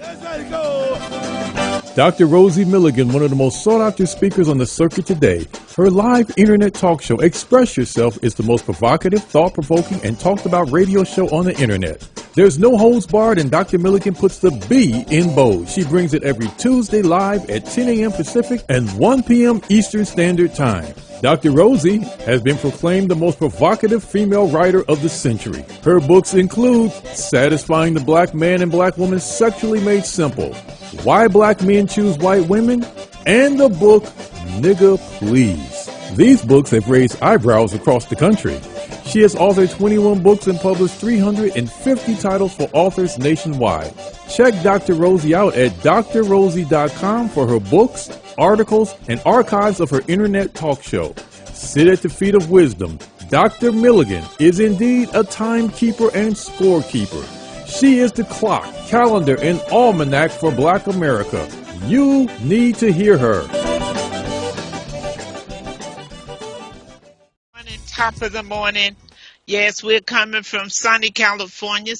Let's go. Dr. Rosie Milligan, one of the most sought-after speakers on the circuit today. Her live internet talk show, Express Yourself, is the most provocative, thought-provoking, and talked-about radio show on the internet. There's no holds barred, and Dr. Milligan puts the B in bold. She brings it every Tuesday live at 10 a.m. Pacific and 1 p.m. Eastern Standard Time. Dr. Rosie has been proclaimed the most provocative female writer of the century. Her books include Satisfying the Black Man and Black Woman Sexually Made Simple, Why Black Men Choose White Women, and the book Nigga Please. These books have raised eyebrows across the country. She has authored 21 books and published 350 titles for authors nationwide. Check Dr. Rosie out at drrosie.com for her books, articles, and archives of her internet talk show. Sit at the feet of wisdom. Dr. Milligan is indeed a timekeeper and scorekeeper. She is the clock, calendar, and almanac for Black America. You need to hear her. Top of the morning. Yes, we're coming from sunny California.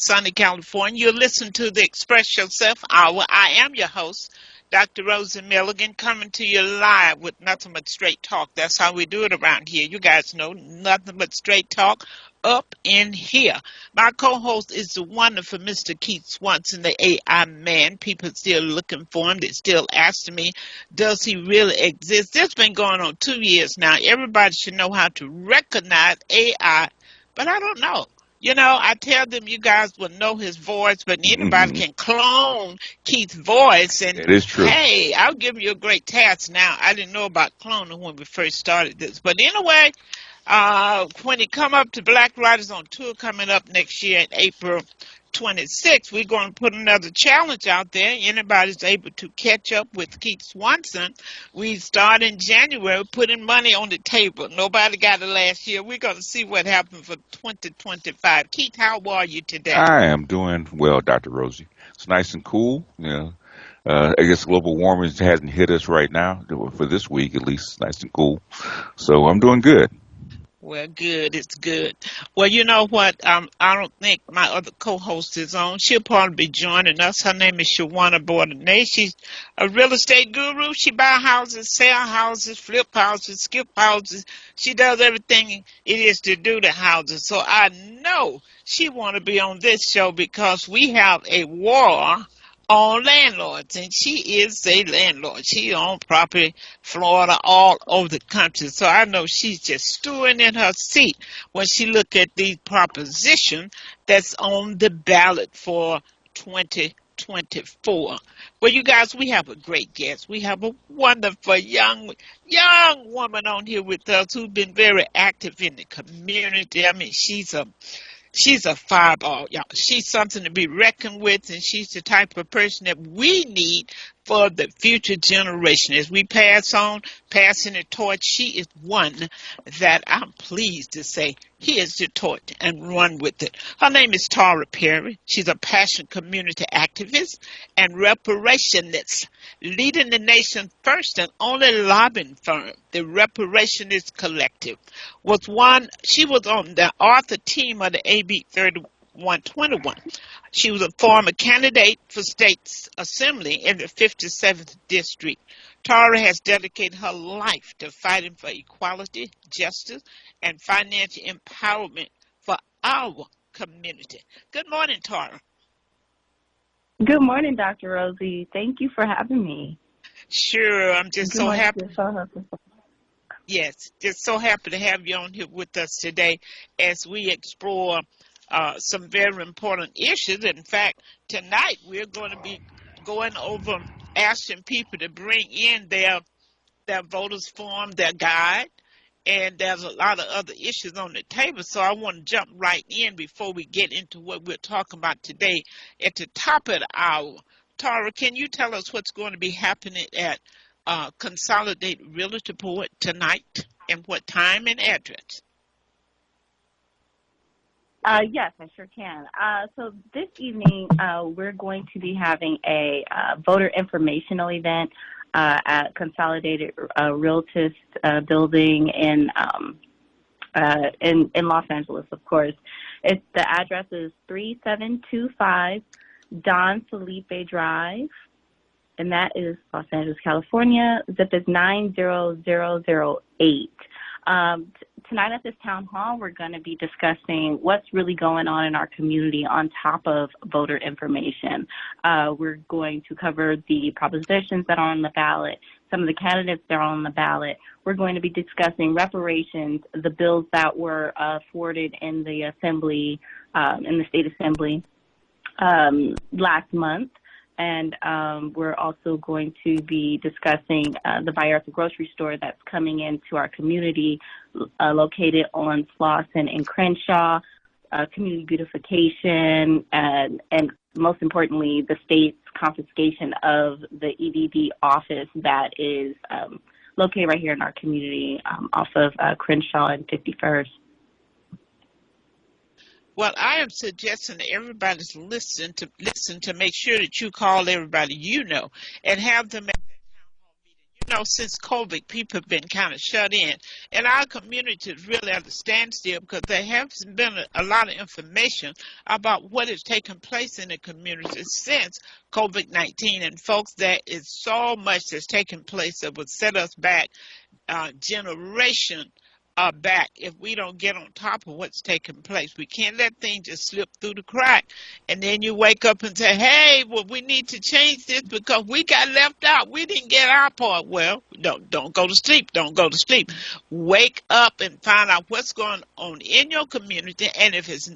You listen to the Express Yourself Hour. I am your host, Dr. Rosie Milligan, coming to you live with nothing but straight talk. That's how we do it around here. You guys know nothing but straight talk up in here. My co-host is the wonderful Mr. Keith Swanson, the AI man. People are still looking for him. They're still asking me, does he really exist? This has been going on 2 years now. Everybody should know how to recognize AI, but I don't know. You know, I tell them you guys will know his voice, but anybody can clone Keith's voice. And it is true. Hey, I'll give you a great task now. I didn't know about cloning when we first started this. But anyway, when he come up to Black Writers on Tour coming up next year in April 26th, we're going to put another challenge out there. Anybody's able to catch up with Keith Swanson. We start in January putting money on the table. Nobody got it last year. We're going to see what happens for 2025. Keith, how are you today? I am doing well, Dr. Rosie. It's nice and cool. I guess global warming hasn't hit us right now, for this week at least. It's nice and cool. So I'm doing good. Well, good. It's good. Well, you know what? I don't think my other co-host is on. She'll probably be joining us. Her name is Shawana Bordenay. She's a real estate guru. She buy houses, sell houses, flip houses, skip houses. She does everything it is to do to houses. So I know she want to be on this show because we have a war on landlords, and she is a landlord. She owns property, Florida, all over the country. So I know she's just stewing in her seat when she look at the proposition that's on the ballot for 2024. Well, you guys, we have a great guest. We have a wonderful young woman on here with us who's been very active in the community. I mean, she's a fireball, y'all. She's something to be reckoned with, and she's the type of person that we need for the future generation. As we pass on, passing the torch, she is one that I'm pleased to say, here's the torch and run with it. Her name is Tara Perry. She's a passionate community activist and reparationist, leading the nation's first and only lobbying firm, the Reparationist Collective. She was on the author team of the AB 3121. She was a former candidate for state assembly in the 57th district. Tara has dedicated her life to fighting for equality, justice, and financial empowerment for our community. Good morning, Tara. Good morning, Dr. Rosie. Thank you for having me. Sure, I'm just so happy. Yes, just so happy to have you on here with us today as we explore some very important issues. In fact, tonight we're going to be going over asking people to bring in their voters form, their guide, and there's a lot of other issues on the table. So I want to jump right in before we get into what we're talking about today. At the top of the hour, Tara, can you tell us what's going to be happening at Consolidated Realty Board tonight, and what time and address? Yes, I sure can. So this evening, we're going to be having a voter informational event at Consolidated Realtist building in Los Angeles, of course. The address is 3725 Don Felipe Drive, and that is Los Angeles, California. Zip is 90008. Tonight at this town hall, we're going to be discussing what's really going on in our community on top of voter information. We're going to cover the propositions that are on the ballot, some of the candidates that are on the ballot. We're going to be discussing reparations, the bills that were forwarded in the assembly, in the state assembly last month. And we're also going to be discussing the Vallarta grocery store that's coming into our community, located on Slauson and Crenshaw, community beautification, and most importantly, the state's confiscation of the EDD office that is located right here in our community off of Crenshaw and 51st. Well, I am suggesting that everybody's listen to make sure that you call everybody you know and have them at that town hall meeting. You know, since COVID, people have been kind of shut in, and our community is really at a standstill because there hasn't been a lot of information about what is taking place in the community since COVID-19. And folks, there is so much that's taking place that would set us back generation back if we don't get on top of what's taking place. We can't let things just slip through the crack, and then you wake up and say, hey, well, we need to change this because we got left out. We didn't get our part. Well, don't go to sleep. Don't go to sleep. Wake up and find out what's going on in your community, and if it's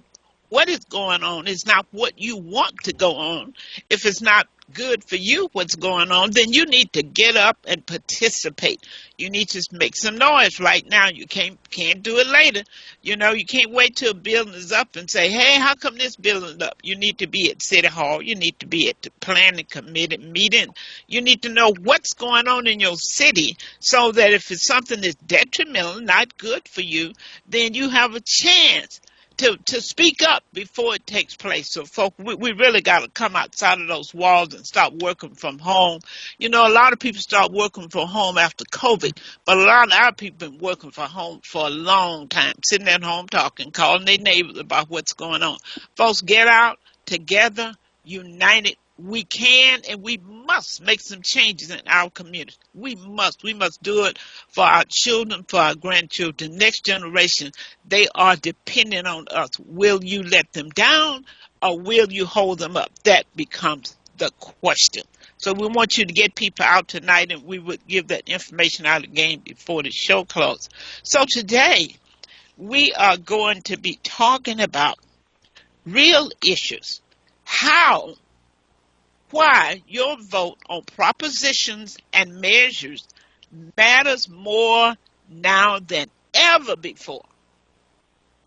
what is going on is not what you want to go on, if it's not good for you what's going on, then you need to get up and participate. You need to make some noise right now. You can't do it later. You know, you can't wait till a building is up and say, hey, how come this building is up? You need to be at City Hall. You need to be at the planning committee meeting. You need to know what's going on in your city so that if it's something that's detrimental, not good for you, then you have a chance to speak up before it takes place. So, folks, we really got to come outside of those walls and start working from home. You know, a lot of people start working from home after COVID, but a lot of our people been working from home for a long time, sitting at home talking, calling their neighbors about what's going on. Folks, get out together, united. We can and we must make some changes in our community. We must do it for our children, for our grandchildren, next generation. They are dependent on us. Will you let them down or will you hold them up? That becomes the question. So we want you to get people out tonight, and we would give that information out again before the show closes. So today we are going to be talking about real issues. Why your vote on propositions and measures matters more now than ever before.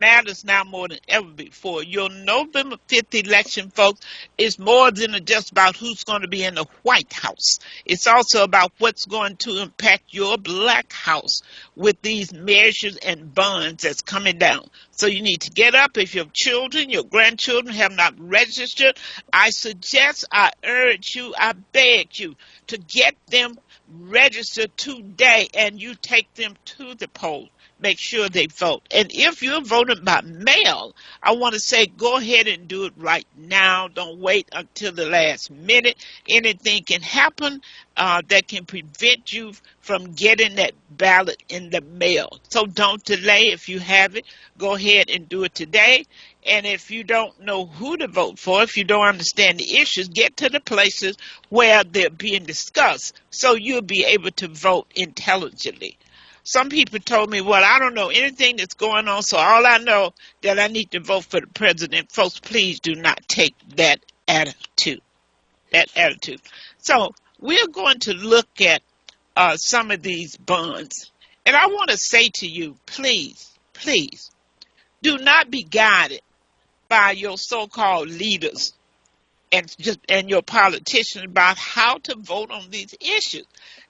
Matters now more than ever before. Your November 5th election, folks, is more than just about who's going to be in the White House. It's also about what's going to impact your Black House with these measures and bonds that's coming down. So you need to get up. If your children, your grandchildren have not registered, I suggest, I urge you, I beg you to get them registered today, and you take them to the polls. Make sure they vote. And if you're voting by mail, I want to say go ahead and do it right now. Don't wait until the last minute. Anything can happen that can prevent you from getting that ballot in the mail. So don't delay. If you have it, go ahead and do it today. And if you don't know who to vote for, if you don't understand the issues, get to the places where they're being discussed so you'll be able to vote intelligently. Some people told me, well, I don't know anything that's going on, so all I know that I need to vote for the president. Folks, please do not take that attitude. So we're going to look at some of these bonds. And I want to say to you, please, do not be guided by your so-called leaders and your politicians about how to vote on these issues.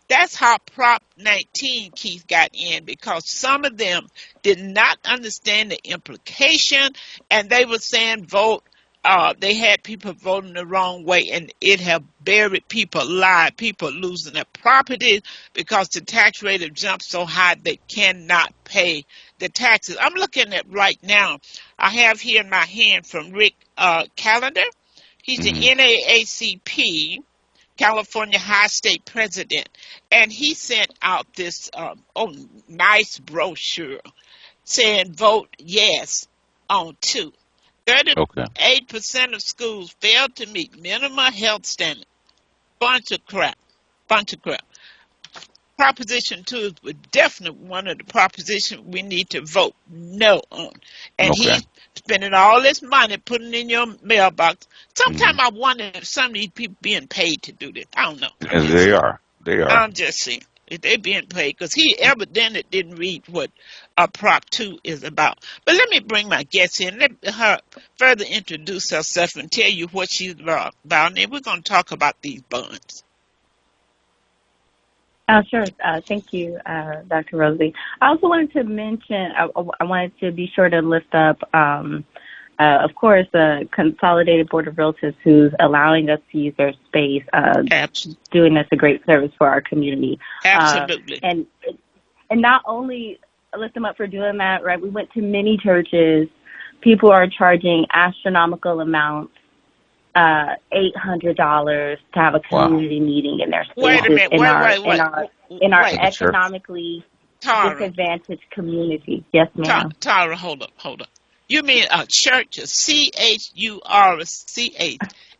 That's how Prop 19, Keith, got in, because some of them did not understand the implication, and they were saying vote. They had people voting the wrong way, and it have buried people alive, people losing their property because the tax rate have jumped so high they cannot pay the taxes. I'm looking at right now, I have here in my hand from Rick Callender. He's the Hmm. NAACP, California High State President, and he sent out this nice brochure saying vote yes on two. Okay. 38% of schools failed to meet minimum health standards. Bunch of crap. Bunch of crap. Proposition 2 is definitely one of the propositions we need to vote no on. And Okay. he's spending all this money putting in your mailbox. Hmm. Sometimes I wonder if some of these people being paid to do this. I don't know. I'm And just they saying. are. They are. I'm just saying. If they being paid, because he evidently didn't read what Prop 2 is about. But let me bring my guest in. Let her further introduce herself and tell you what she's about. And then we're going to talk about these bonds. Sure. Thank you, Dr. Rosie. I also wanted to mention, I wanted to be sure to lift up, of course, the Consolidated Board of Realtors, who's allowing us to use their space, Absolutely. doing us a great service for our community. Absolutely. And not only lift them up for doing that, right? We went to many churches. People are charging astronomical amounts. $800 to have a community meeting in their Wait a spaces minute. in our Wait. economically Tara, disadvantaged community. Yes, ma'am. Tara, hold up. You mean a church, a CHURCH,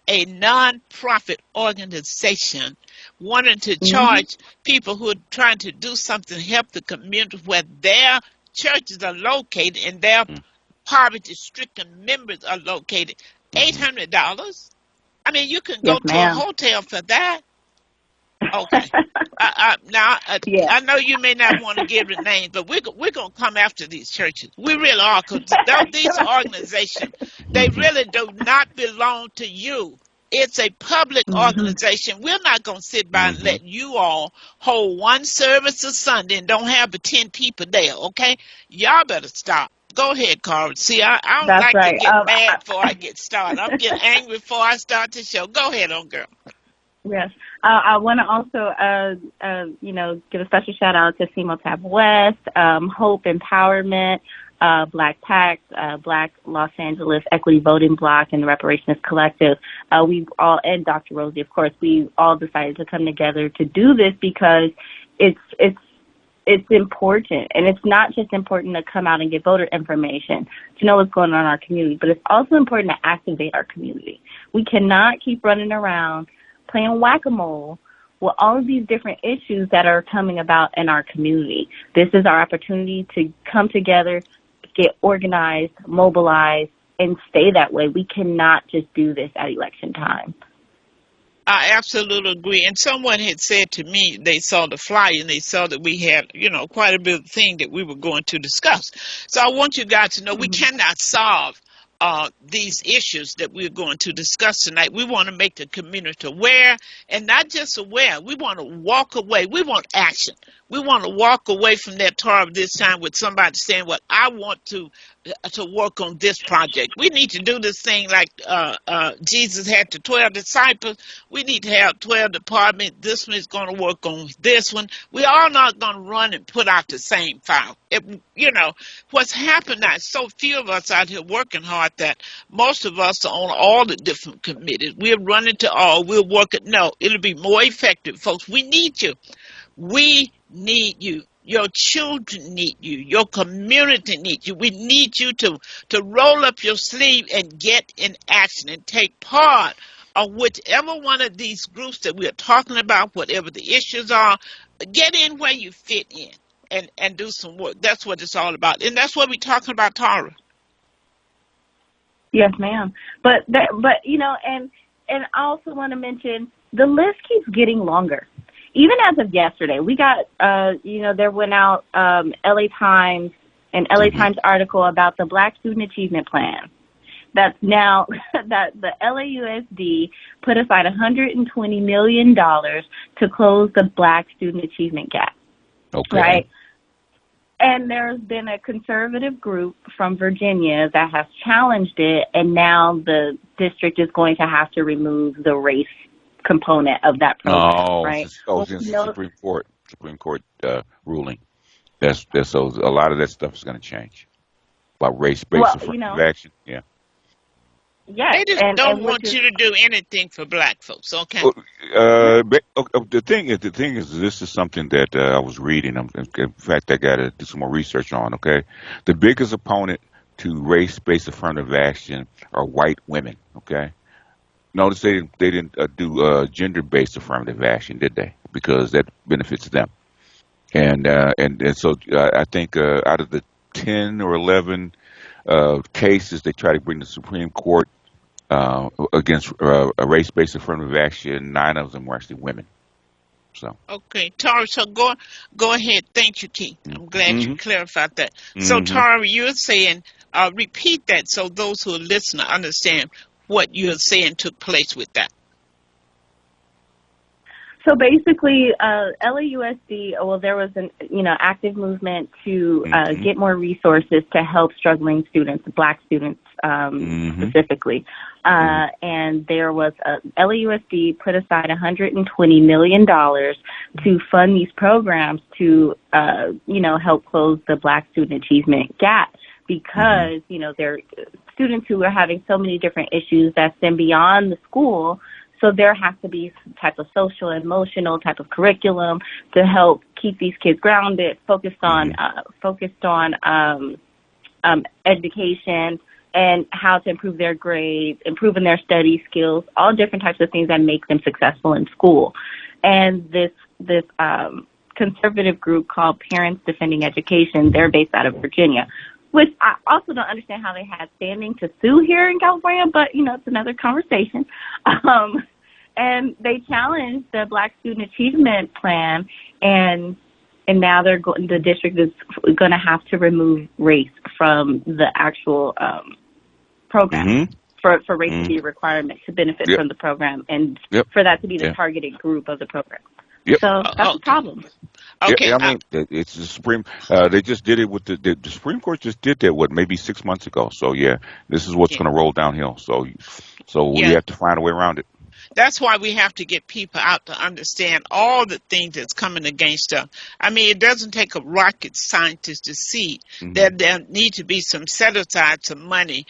a non-profit organization wanting to charge people who are trying to do something to help the community where their churches are located and their poverty-stricken members are located, $800? I mean, you can go Yes, to a ma'am. hotel for that. Okay. Yes. I know you may not want to give the names, but we're going to come after these churches. We really are, because these organizations, they really do not belong to you. It's a public organization. We're not going to sit by and let you all hold one service a Sunday and don't have but 10 people there, okay? Y'all better stop. Go ahead, Carl. See, I don't That's like to right. get mad before I get started. I'm getting angry before I start the show. Go ahead, on girl. Yes. I want to also, give a special shout out to SEMO Tab West, Hope Empowerment, Black Pact, Black Los Angeles Equity Voting Bloc, and the Reparationist Collective. We've all, and Dr. Rosie, of course, we all decided to come together to do this because it's important, and it's not just important to come out and get voter information to know what's going on in our community, but it's also important to activate our community. We cannot keep running around playing whack-a-mole with all of these different issues that are coming about in our community. This is our opportunity to come together, get organized, mobilized, and stay that way. We cannot just do this at election time. I absolutely agree. And someone had said to me, they saw the flyer and they saw that we had, quite a bit of thing that we were going to discuss. So I want you guys to know we cannot solve these issues that we're going to discuss tonight. We want to make the community aware, and not just aware. We want to walk away. We want action. We want to walk away from that tarp this time with somebody saying, well, I want to work on this project. We need to do this thing like Jesus had the 12 disciples. We need to have 12 departments. This one is going to work on this one. We are not going to run and put out the same file. What's happened now, so few of us out here working hard that most of us are on all the different committees. We're running to all. We're working. No, it'll be more effective, folks. We need you. We need you. Your children need you. Your community needs you. We need you to roll up your sleeve and get in action and take part of whichever one of these groups that we're talking about, whatever the issues are. Get in where you fit in and do some work. That's what it's all about. And that's what we're talking about, Tara. Yes, ma'am. But and I also want to mention the list keeps getting longer. Even as of yesterday, we got, there went out LA Times, an LA Times article about the Black Student Achievement Plan. That's now that the LAUSD put aside $120 million to close the Black Student Achievement Gap. Okay. Right? And there's been a conservative group from Virginia that has challenged it, and now the district is going to have to remove the race component of that program, right? Supreme Court ruling. That's so a lot of that stuff is going to change about race-based affirmative action. Yeah. Yes, They just don't and which want is you to do anything for black folks. Okay. The thing is, this is something that I was reading. In fact, I got to do some more research on. Okay, the biggest opponent to race-based affirmative action are white women. Okay, notice they didn't do gender-based affirmative action, did they? Because that benefits them. And so I think out of the 10 or 11 cases they try to bring to the Supreme Court against a race-based affirmative action, 9 of them were actually women. So. Okay, Tara, so go ahead. Thank you, Keith. I'm glad you Mm-hmm. clarified that. So, Mm-hmm. Tara, you're saying, repeat that so those who are listening understand what you're saying took place with that. So basically, LAUSD, well, there was an active movement to Mm-hmm. get more resources to help struggling students, Black students Mm-hmm. specifically. Mm-hmm. And there was LAUSD put aside $120 million to fund these programs to help close the Black student achievement gap because there are students who are having so many different issues that stem beyond the school. So there has to be some type of social, emotional type of curriculum to help keep these kids grounded, focused on education and how to improve their grades, improving their study skills, all different types of things that make them successful in school. And this conservative group called Parents Defending Education, they're based out of Virginia, which I also don't understand how they had standing to sue here in California, but, it's another conversation. And they challenged the Black Student Achievement Plan, and now the district is going to have to remove race from the actual program Mm-hmm. for race to Mm-hmm. be a requirement to benefit Yep. from the program and Yep. for that to be the Yeah. targeted group of the program. Yep. So that's a Okay. problem. Yeah, Okay. yeah, I mean, it's the Supreme. They just did it with the Supreme Court just did that maybe 6 months ago. So yeah, this is what's Yeah. going to roll downhill. So we Yeah. have to find a way around it. That's why we have to get people out to understand all the things that's coming against us. I mean, it doesn't take a rocket scientist to see Mm-hmm. that there need to be some set aside some money,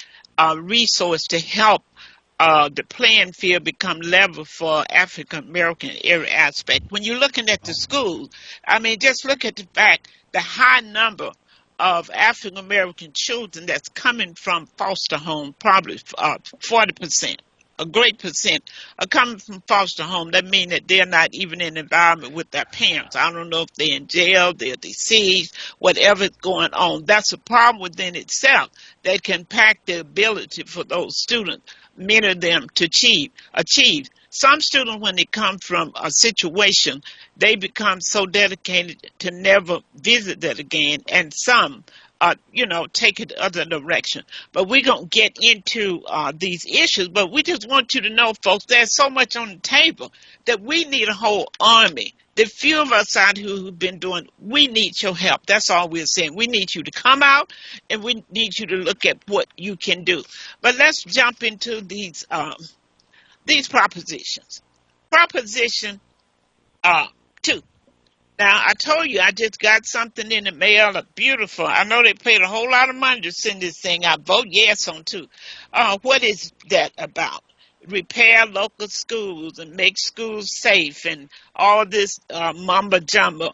resource to help the playing field become level for African American every aspect. When you're looking at the schools, I mean, just look at the fact the high number of African American children that's coming from foster home, probably 40%. A great percent are coming from foster home. That means that they're not even in the environment with their parents. I don't know if they're in jail, they're deceased, whatever's going on. That's a problem within itself that can pack the ability for those students, many of them, to achieve. Some students, when they come from a situation, they become so dedicated to never visit that again, and some, take it the other direction. But we're going to get into these issues, but we just want you to know, folks, there's so much on the table that we need a whole army. The few of us out here who've been doing, we need your help. That's all we're saying. We need you to come out, and we need you to look at what you can do. But let's jump into these propositions. Proposition 2. Now, I told you I just got something in the mail, beautiful. I know they paid a whole lot of money to send this thing out. Vote yes on 2. What is that about? Repair local schools and make schools safe and all this mumbo jumbo.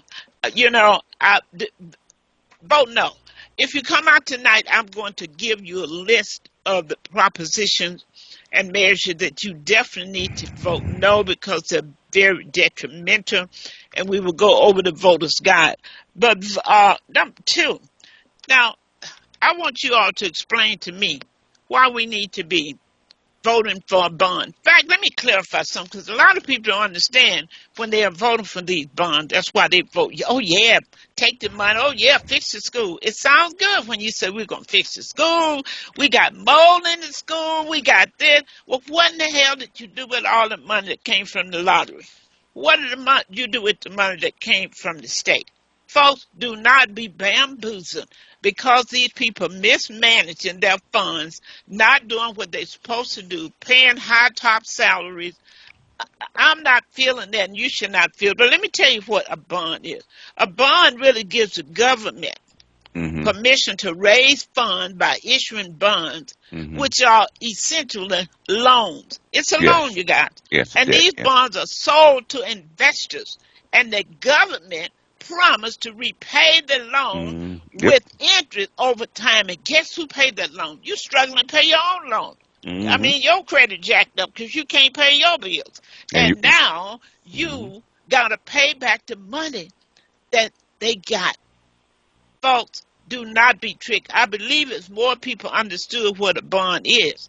Vote no. If you come out tonight, I'm going to give you a list of the propositions and measures that you definitely need to vote no because they're very detrimental, and we will go over the voter's guide. But number 2, now I want you all to explain to me why we need to be voting for a bond. In fact, let me clarify something because a lot of people don't understand when they are voting for these bonds. That's why they vote. Oh, yeah, take the money. Oh, yeah, fix the school. It sounds good when you say we're going to fix the school. We got mold in the school. We got this. Well, what in the hell did you do with all the money that came from the lottery? What did you do with the money that came from the state? Folks, do not be bamboozled because these people mismanaging their funds, not doing what they're supposed to do, paying high top salaries. I'm not feeling that, and you should not feel. But let me tell you what a bond is. A bond really gives the government permission to raise funds by issuing bonds, Mm-hmm. which are essentially loans. It's a Yes. loan, you guys. Yes. And Debt. these Yeah. bonds are sold to investors, and the government promised to repay the loan Yep. with interest over time. And guess who paid that loan? You struggling to pay your own loan. I Mm-hmm. mean, your credit jacked up because you can't pay your bills. And And now Mhm. you got to pay back the money that they got. Folks, do not be tricked. I believe if more people understood what a bond is,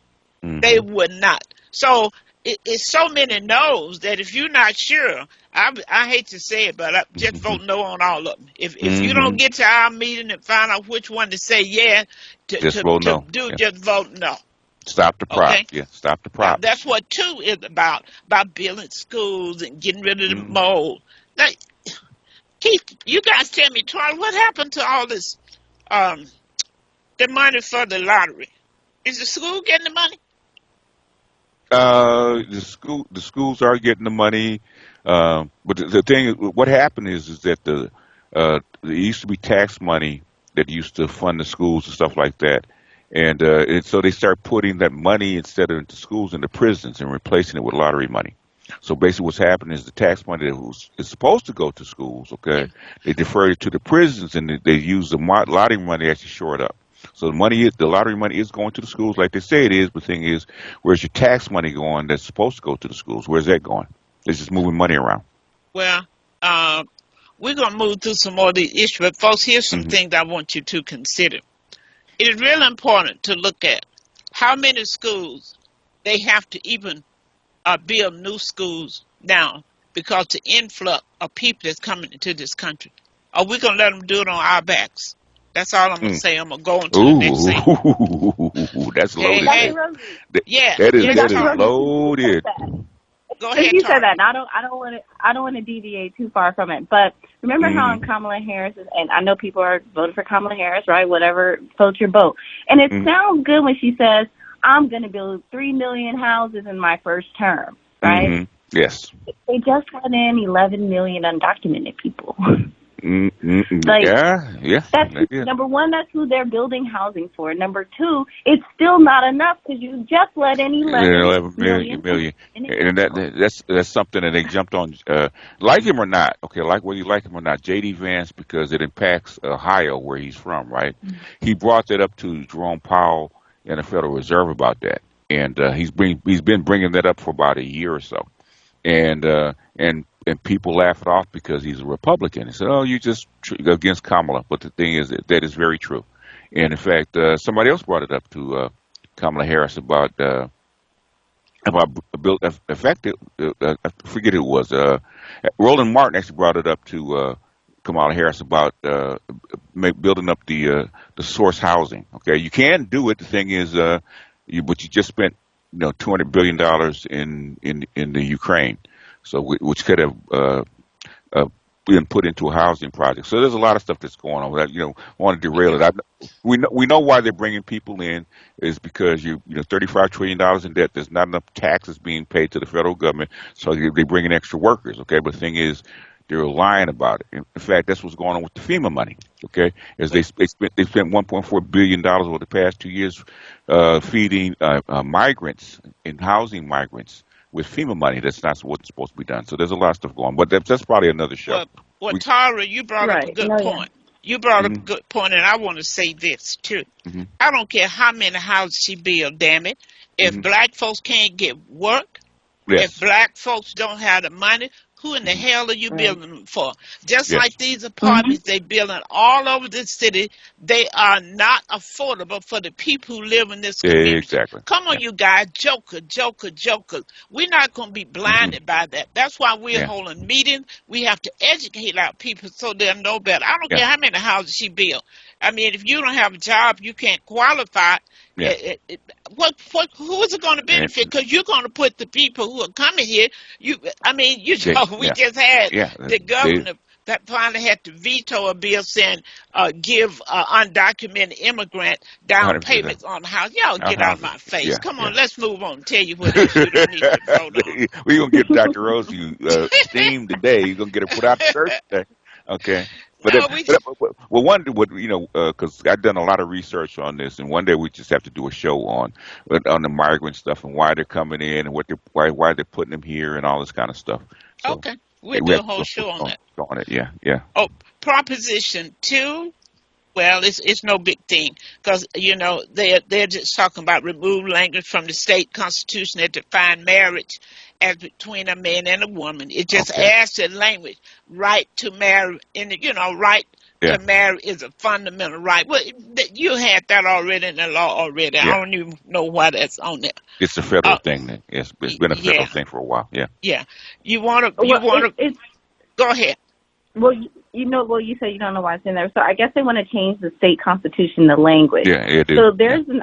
they Mhm. would not. So it's so many no's that if you're not sure, I hate to say it, but I just vote no on all of them. If you don't Mhm. get to our meeting and find out which one to say yeah Just vote to no. do, Yeah. just vote no. Stop the Okay? props. Yeah. Stop the Now, props. that's what 2 is about building schools and getting rid of the Mhm. mold. Now, Keith, you guys tell me, Charlie, what happened to all this, um, the money for the lottery? Is the school getting the money? The schools are getting the money, but the thing, what happened is that there used to be tax money that used to fund the schools and stuff like that, and so they start putting that money instead of into schools into prisons and replacing it with lottery money. So basically, what's happening is the tax money is supposed to go to schools, okay, Yeah. they defer it to the prisons and they use the lottery money to actually shore it up. So the lottery money is going to the schools like they say it is. But the thing is, where's your tax money going that's supposed to go to the schools? Where's that going? It's just moving money around. Well, uh, we're going to move through some more of these issues, but folks, here's some Hmm. things I want you to consider. It is really important to look at how many schools they have to even build new schools now because the influx of people that's coming into this country. Are we going to let them do it on our backs? That's all I'm going to Mm. say. I'm going to go on to the next thing. Ooh, that's Hey, loaded Dr. hey, there. Rosie, That, yeah, yeah, yes, that is Dr. Tara. Rosie, since you said loaded. that, Go since ahead, you said Tara. that, and I don't want to deviate too far from it. But remember how Mm-hmm. in Kamala Harris, and I know people are voting for Kamala Harris, right? Whatever, vote your vote. And it Mm-hmm. sounds good when she says, "I'm going to build 3 million houses in my first term," right? Mm-hmm. Yes. They just let in 11 million undocumented people. Mm-hmm. Like, Yeah. Yeah. that's Yeah. number one. That's who they're building housing for. Number two, it's still not enough because you just let in 11 11 million, million million. undocumented And people. that's something that they jumped on, like him or not. Okay, like whether you like him or not, J.D. Vance, because it impacts Ohio where he's from, right? He brought that up to Jerome Powell and the Federal Reserve about that, and he's been bringing that up for about a year or so, and and people laugh it off because he's a Republican. He said, "Oh, you just against Kamala," but the thing is that is very true, and in fact, somebody else brought it up to Kamala Harris about built effective. I forget who it was. Roland Martin actually brought it up to Kamala Harris about building up the source housing. Okay, you can do it. The thing is, but you just spent $200 billion in the Ukraine, so which could have uh, being put into a housing project. So there's a lot of stuff that's going on. That I want to But derail it. We know why they're bringing people in is because $35 trillion in debt. There's not enough taxes being paid to the federal government, so they bring in extra workers. Okay, but the thing is, they're lying about it. In fact, that's what's going on with the FEMA money. Okay, as they spent $1.4 billion over the past 2 years feeding migrants and housing migrants with FEMA money. That's not what's supposed to be done. So there's a lot of stuff going on, but that's probably another show. well, We, Tara, you brought up a Right. good No, yeah. point. You brought up a hmm good point, and I want to say this too. hmm I don't care how many houses she build, damn it. If hmm black folks can't get work, if Yes. black folks don't have the money, who in the hmm hell are you Right. building them for? Just Yes. like these Mm-hmm. apartments they building all over this city, they are not affordable for the people who live in this community. Exactly. Come Yeah. on, you guys, joker. We're not going to be hmm blinded by that. That's why we're Yeah. holding meetings. We have to educate our people so they'll know better. I don't Yeah. care how many houses she built. I mean, if you don't have a job, you can't qualify. Yeah. Who is it going to And benefit? Because you're going to put the people who are coming here. they, We yeah. just had Yeah. the They governor that finally had to veto a bill saying give undocumented immigrant down 100%. payments on the house. Y'all Our get out of houses. my face. Yeah. Come Yeah. on, let's move on and tell you what else you don't need to vote on. We're gonna get Dr. Rose steam today. You're gonna get her put out the church today. Okay. But, No, we well, one, what because I've done a lot of research on this, and one day we just have to do a show on the migrant stuff and why they're coming in and what they why they're putting them here and all this kind of stuff. So okay. We'll yeah, we do a have to whole show on that. go on it. Yeah, yeah, Oh, Proposition 2. Well, it's no big thing because they're just talking about remove language from the state constitution that define marriage as between a man and a woman. It just okay, adds the language right to marry, and right yeah, to marry is a fundamental right. Well, you had that already in the law already. I yeah. don't even know why that's on there. It's a federal Uh, thing. Then. It's been a federal yeah, thing for a while. Yeah. yeah. You want Well, to it's go ahead. well, you say you don't know why it's in there. So I guess they want to change the state constitution, the language. Yeah, it is. So there's an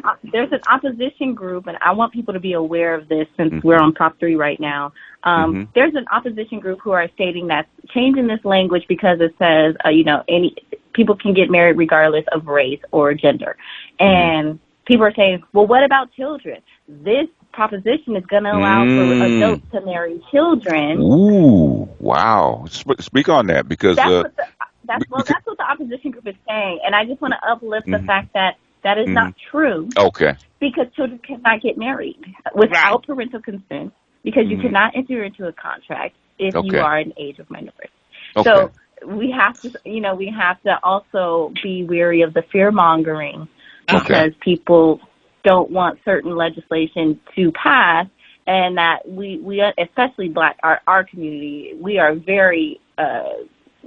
opposition group, and I want people to be aware of this since Mm-hmm. we're on Prop 3 right now. Mm-hmm. There's an opposition group who are stating that changing this language because it says, any people can get married regardless of race or gender, and people are saying, well, what about children? This proposition is going to allow for adults to marry children. Ooh, wow! Speak on that because That's what the opposition group is saying, and I just want to uplift the fact that that is not true. Okay. Because children cannot get married without parental consent, because you cannot enter into a contract if you are an age of minority. Okay. So we have to also be wary of the fear mongering because people don't want certain legislation to pass, and that we especially our community, we are very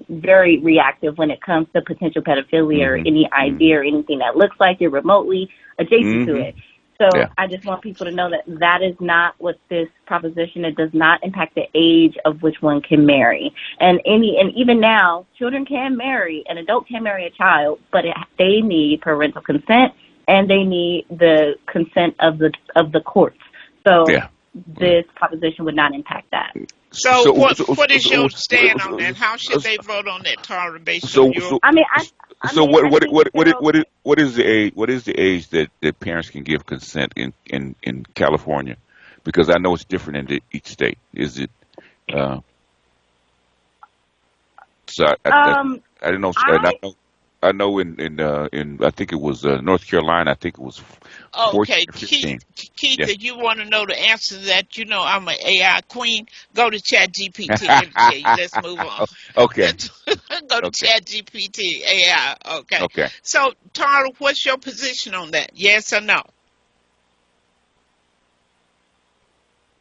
very reactive when it comes to potential pedophilia or any idea or anything that looks like you're remotely adjacent to it. So I just want people to know that that is not what this proposition. It does not impact the age of which one can marry. And even now, children can marry, an adult can marry a child, but they need parental consent and they need the consent of the courts. So this proposition would not impact that. So what is your stand on that? How should they vote on that, Tara? Based on your, what is the age that parents can give consent in California? Because I know it's different in each state. Is it? So I don't know. I know in I think it was North Carolina. I think it was 14 or 15. Keith, if you want to know the answer to that, I'm an AI queen. Go to ChatGPT. Let me tell you. Let's move on. Okay. Go to ChatGPT AI. Okay. Okay. So, Tara, what's your position on that? Yes or no?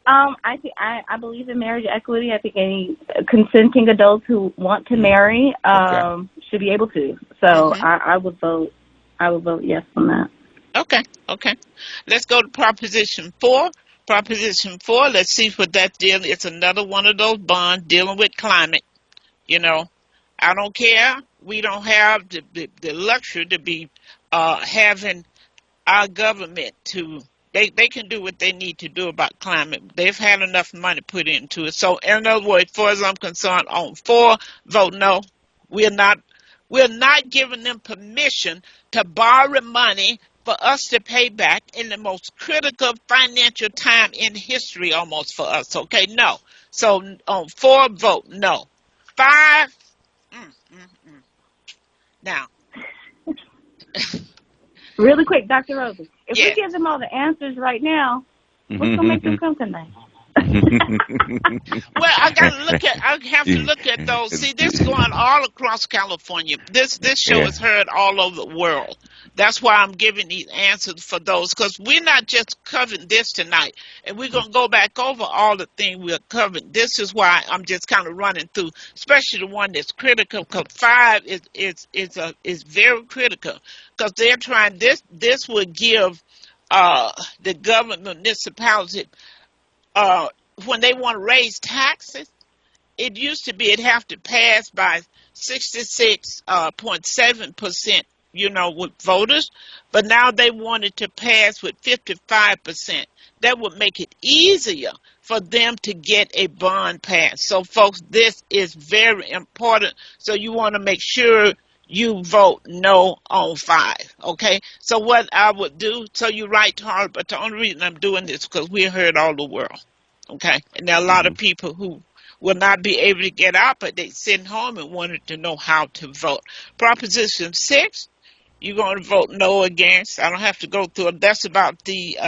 I believe in marriage equity. I think any consenting adults who want to marry should be able to. So I would vote yes on that. Okay. Let's go to Proposition 4. Proposition 4, let's see what that deal is. It's another one of those bonds dealing with climate. I don't care. We don't have the luxury to be having our government to, they can do what they need to do about climate. They've had enough money put into it. So, in other words, as far as I'm concerned, on 4, vote no. We're not giving them permission to borrow money for us to pay back in the most critical financial time in history almost for us. Okay, no. So on 4, vote no. 5, Now. Really quick, Dr. Rosen, if we give them all the answers right now, what's going to make them come tonight? Well, I have to look at those. See, this going all across California. This show is heard all over the world. That's why I'm giving these answers for those, because we're not just covering this tonight, and we're gonna go back over all the things we're covering. This is why I'm just kind of running through, especially the one that's critical. Because 5 is very critical, because they're trying this. This would give the government municipality. When they want to raise taxes, it used to be it'd have to pass by 66.7%, with voters, but now they wanted to pass with 55%. That would make it easier for them to get a bond passed. So, folks, this is very important. So you want to make sure you vote no on 5, okay? So what I would do, so you're right, Tara, but the only reason I'm doing this is because we're heard all the world. Okay, and there are a lot of people who will not be able to get out, but they sitting home and wanted to know how to vote. Proposition 6, you're going to vote no against. I don't have to go through it. That's about the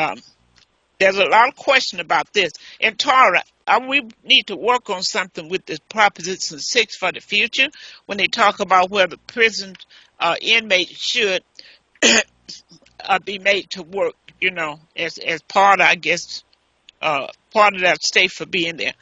there's a lot of question about this. And Tara, we need to work on something with this Proposition 6 for the future when they talk about whether prison inmates should be made to work, as part, I guess, part of that state for being there.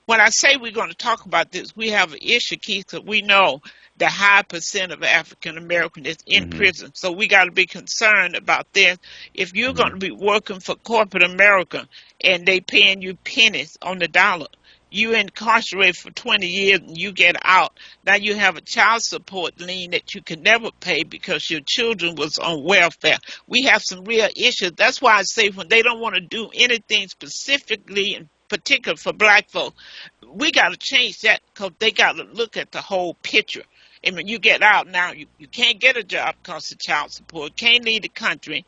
When I say we're going to talk about this, we have an issue, Keith, because we know the high percent of African Americans is in prison. So we got to be concerned about this. If you're going to be working for corporate America and they paying you pennies on the dollar, you incarcerated for 20 years and you get out. Now you have a child support lien that you can never pay because your children was on welfare. We have some real issues. That's why I say when they don't want to do anything specifically in particular for black folks, we got to change that because they got to look at the whole picture. And when you get out now, you can't get a job because of child support, can't leave the country,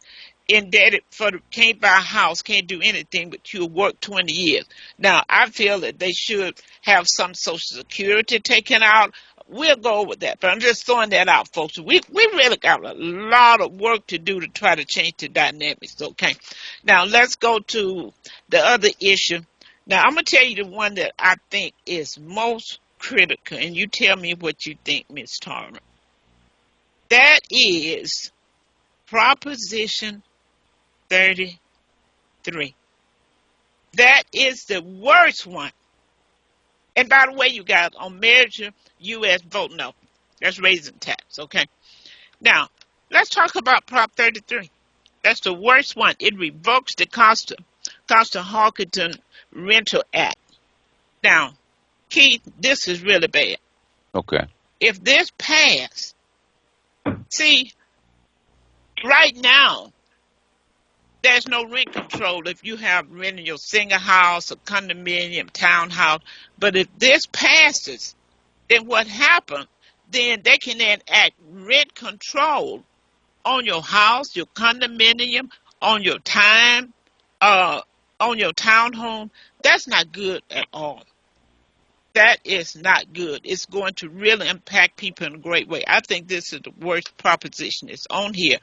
indebted can't buy a house, can't do anything, but you'll work 20 years. Now, I feel that they should have some Social Security taken out. We'll go with that, but I'm just throwing that out, folks. We really got a lot of work to do to try to change the dynamics, okay? Now, let's go to the other issue. Now, I'm going to tell you the one that I think is most critical, and you tell me what you think, Ms. Tara. That is Proposition 33. That is the worst one. And by the way, you guys, on Measure U.S. Vote No. That's raising tax, okay? Now, let's talk about Prop 33. That's the worst one. It revokes the Costa-Hawkins Rental Act. Now, Keith, this is really bad. Okay. If this passed, see, right now, there's no rent control if you have renting your single house, a condominium, townhouse. But if this passes, then what happens? Then they can enact rent control on your house, your condominium, on your time, on your townhome. That's not good at all. That is not good. It's going to really impact people in a great way. I think this is the worst proposition that's on here.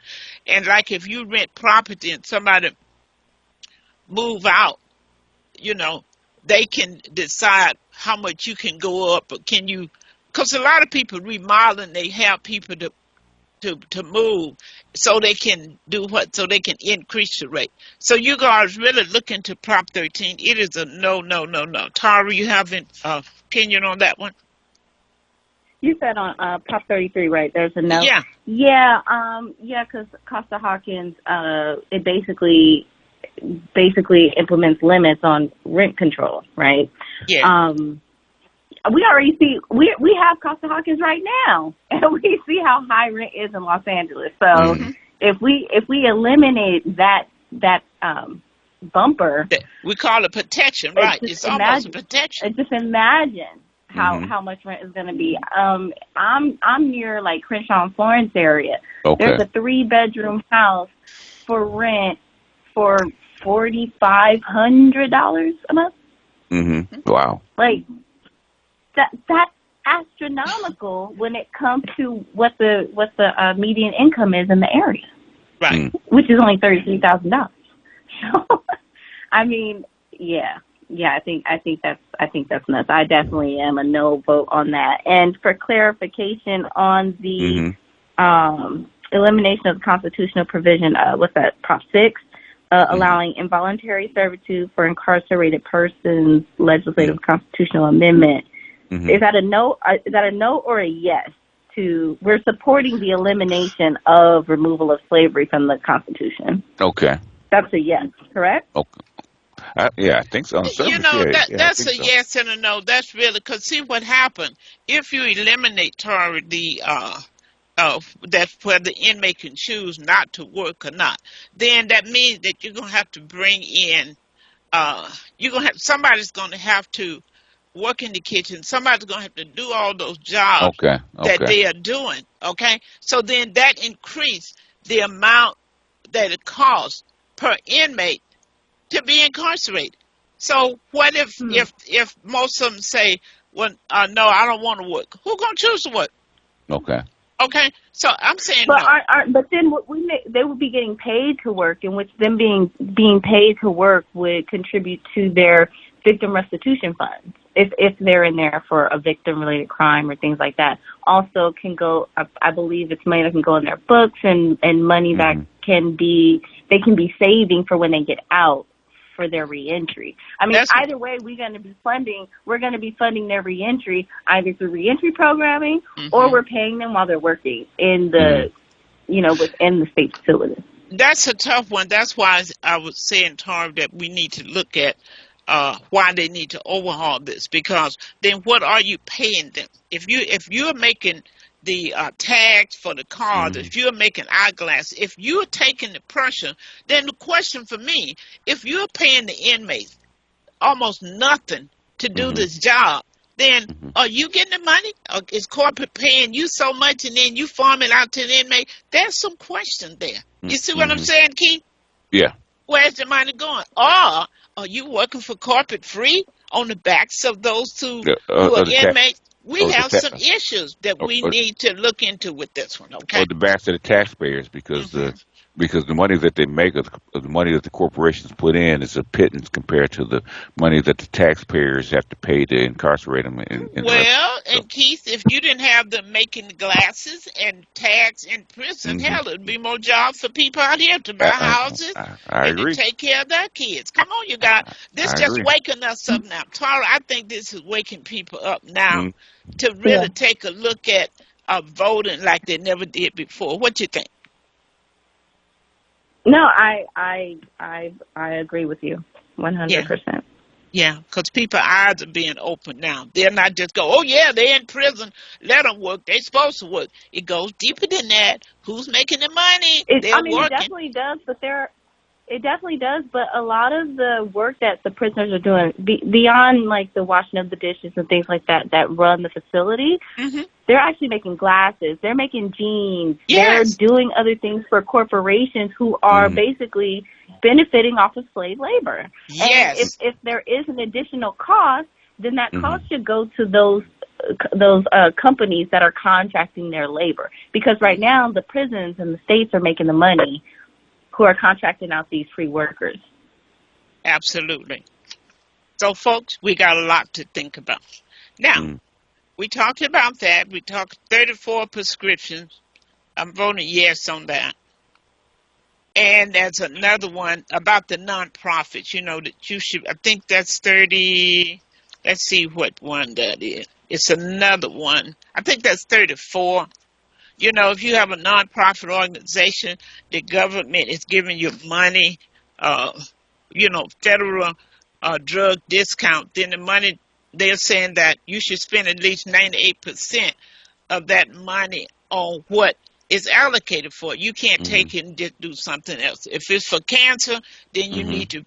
And like if you rent property and somebody move out, they can decide how much you can go up, or can you, because a lot of people remodeling, they have people to move so they can do what? So they can increase the rate. So you guys really look into Prop 13. It is a no. Tara, you have an opinion on that one? You said on Prop 33, right? There's a no. Yeah. Yeah, because Costa-Hawkins, it basically implements limits on rent control, right? Yeah. We already see we have Costa-Hawkins right now, and we see how high rent is in Los Angeles. So if we eliminate that bumper, we call it protection, right? It's almost a protection. Just imagine how much rent is going to be. I'm near like Crenshaw and Florence area. Okay. There's a 3-bedroom house for rent for $4,500 a month. Wow. Like that's astronomical when it comes to what the median income is in the area, right? Which is only $33,000. So, I mean, yeah. I think that's nuts. I definitely am a no vote on that. And for clarification on the elimination of the constitutional provision, what's that? Prop 6. Allowing involuntary servitude for incarcerated persons, legislative constitutional amendment. Is that a no? Is that a no or a yes? We're supporting the elimination of removal of slavery from the Constitution. Okay. That's a yes, correct? Okay. Yeah, I think so. That's a yes and a no. That's really because see what happened if you eliminate that where the inmate can choose not to work or not, then that means that you're gonna have to bring in somebody's gonna have to work in the kitchen, somebody's gonna have to do all those jobs that they are doing. Okay. So then that increased the amount that it costs per inmate to be incarcerated. So what if Hmm. if most of them say, well, no, I don't want to work. Who gonna choose to work? Okay. Okay, so I'm saying But no. but then what they would be getting paid to work, in which them being paid to work would contribute to their victim restitution funds if they're in there for a victim related crime or things like that. Also can go, I believe it's money that can go in their books and money that they can be saving for when they get out for their reentry. I mean, That's either way, we're going to be funding their reentry either through reentry programming or we're paying them while they're working in the, within the state facility. that's a tough one. That's why I was saying, Tarv, that we need to look at why they need to overhaul this, because then what are you paying them? If you're making the tags for the cars, if you're making eyeglasses, if you're taking the pressure, then the question for me, if you're paying the inmates almost nothing to do this job, then are you getting the money? Or is corporate paying you so much and then you farm it out to the inmate? There's some question there. You see what I'm saying, Keith? Yeah. Where's the money going? Or are you working for corporate free on the backs of those who are inmates? We have some issues that we need to look into with this one, okay? Or the backs of the taxpayers, because the money that they make, of the money that the corporations put in, is a pittance compared to the money that the taxpayers have to pay to incarcerate them. And Keith, if you didn't have them making glasses and tags in prison, hell, it'd be more jobs for people out here to buy houses and agree. to take care of their kids. Come on, you guys. This just waking us up now. Tara, I think this is waking people up now to really take a look at voting like they never did before. What you think? No, I agree with you 100%. Yeah, because people's eyes are being opened now. They're not just go, oh, yeah, they're in prison. Let them work. They're supposed to work. It goes deeper than that. Who's making the money? They're working. It definitely does, it definitely does, but a lot of the work that the prisoners are doing, beyond like the washing of the dishes and things like that run the facility, they're actually making glasses. They're making jeans. Yes. They're doing other things for corporations who are basically benefiting off of slave labor. Yes. And if there is an additional cost, then that cost should go to those companies that are contracting their labor. Because right now the prisons and the states are making the money who are contracting out these free workers. Absolutely. So, folks, we got a lot to think about. Now, we talked about that. We talked 34 prescriptions. I'm voting yes on that. And there's another one about the nonprofits, that you should, I think that's 30. Let's see what one that is. It's another one. I think that's 34. If you have a nonprofit organization, the government is giving you money, federal drug discount, then the money, they're saying that you should spend at least 98% of that money on what is allocated for it. You can't take it and just do something else. If it's for cancer, then you need to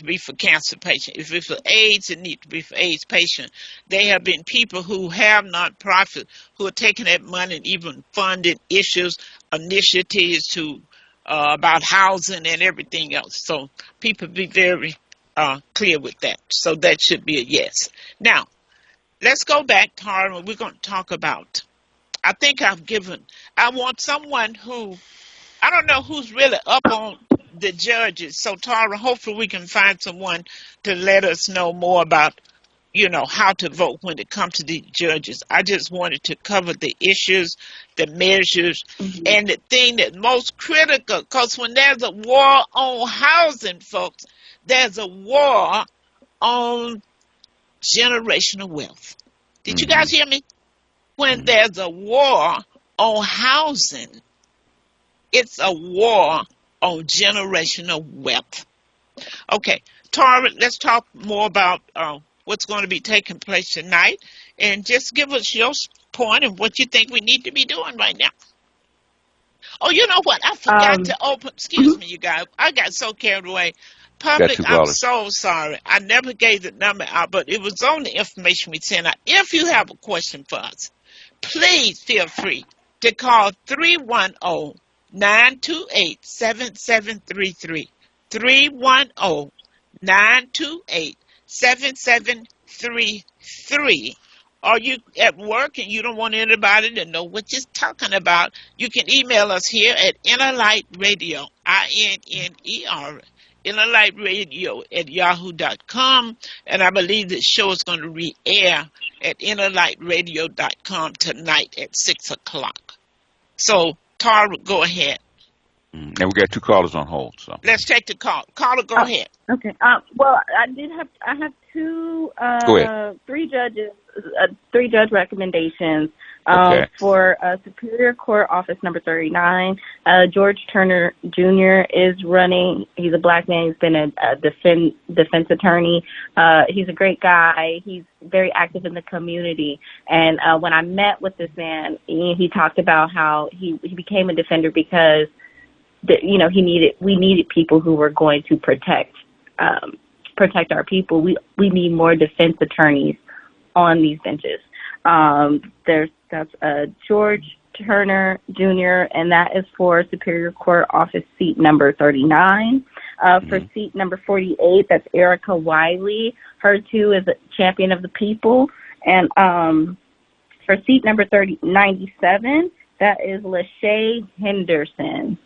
be for cancer patient. If it's for AIDS, it needs to be for AIDS patient. There have been people who have nonprofits who are taking that money and even funded initiatives to about housing and everything else. So people be very clear with that. So that should be a yes. Now, let's go back, Tara, and we're going to talk about, I want someone who, I don't know who's really up on the judges. So, Tara, hopefully we can find someone to let us know more about, how to vote when it comes to the judges. I just wanted to cover the issues, the measures, and the thing that's most critical, because when there's a war on housing, folks, there's a war on generational wealth. Did you guys hear me? When there's a war on housing, it's a war on generational wealth. Okay, Tara, let's talk more about what's going to be taking place tonight, and just give us your point and what you think we need to be doing right now. Oh, you know what? I forgot to open. Excuse me, you guys. I got so carried away. Public, I'm so sorry. I never gave the number out, but it was on the information we sent out. If you have a question for us, please feel free to call 310-928-7733. 928-7733. Or you at work and you don't want anybody to know what you're talking about, you can email us here at innerlightradio, INNER, innerlightradio@yahoo.com. And I believe the show is going to re-air at innerlightradio.com tonight at 6 o'clock. So, Tara, go ahead. And we got 2 callers on hold. So Let's take the call. Caller, go ahead. Okay. Well, I have Go ahead. 3 judge recommendations Okay. for Superior Court Office number 39. George Turner Jr. is running. He's a black man. He's been a defense attorney. He's a great guy. He's very active in the community. And when I met with this man, he talked about how he became a defender because we needed people who were going to protect our people. We need more defense attorneys on these benches. That's George Turner Jr., and that is for Superior Court Office seat number 39. For seat number 48, that's Erica Wiley. Her too is a champion of the people. And for seat number 97, that is Lachey Henderson.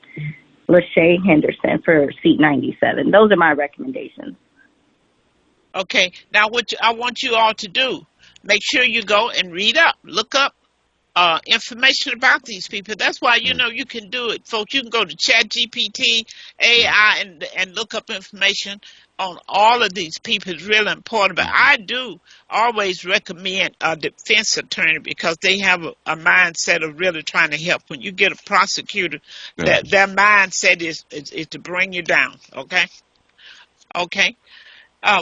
Lachey Henderson for seat 97. Those are my recommendations. Okay. Now, I want you all to do, make sure you go and read up, look up information about these people. That's why, you can do it, folks. You can go to ChatGPT, AI, and look up information on all of these people. It's really important. But I do always recommend a defense attorney because they have a mindset of really trying to help. When you get a prosecutor, their mindset is to bring you down. Okay? Okay.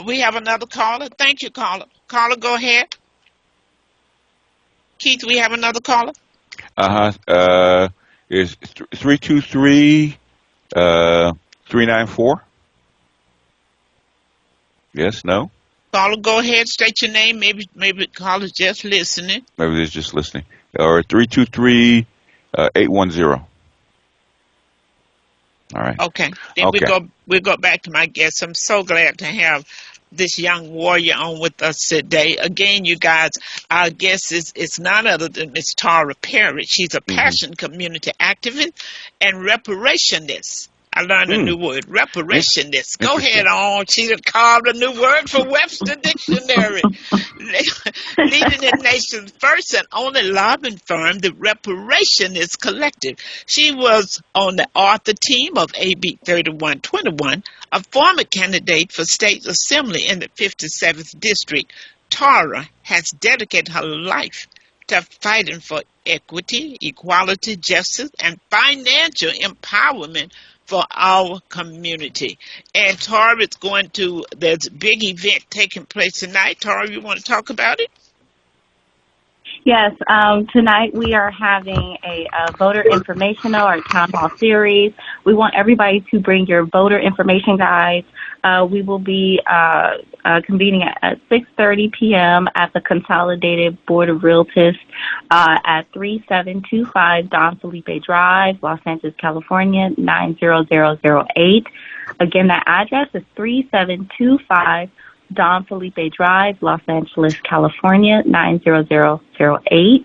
We have another caller. Thank you, caller. Caller, go ahead. Keith, we have another caller. Is 323 394? Yes, no? Caller, go ahead, state your name. Maybe the caller's just listening. Maybe they're just listening. Or 323 810. All right. Okay. Then we'll go back to my guest. I'm so glad to have this young warrior on with us today. Again, you guys, our guest is none other than Miss Tara Perry. She's a passion community activist and reparationist. I learned a new word, reparationist. Go ahead on. She done carved a new word for Webster Dictionary. Leading the nation's first and only lobbying firm, the Reparationist Collective. She was on the author team of AB 3121, a former candidate for state assembly in the 57th district. Tara has dedicated her life to fighting for equity, equality, justice, and financial empowerment for our community. And Tara is there's a big event taking place tonight. Tara, you want to talk about it? Yes, tonight we are having a voter informational, our town hall series. We want everybody to bring your voter information guides. We will be convening at 6:30 p.m. at the Consolidated Board of Realtors at 3725 Don Felipe Drive, Los Angeles, California, 90008. Again, that address is 3725 Don Felipe Drive, Los Angeles, California, 90008.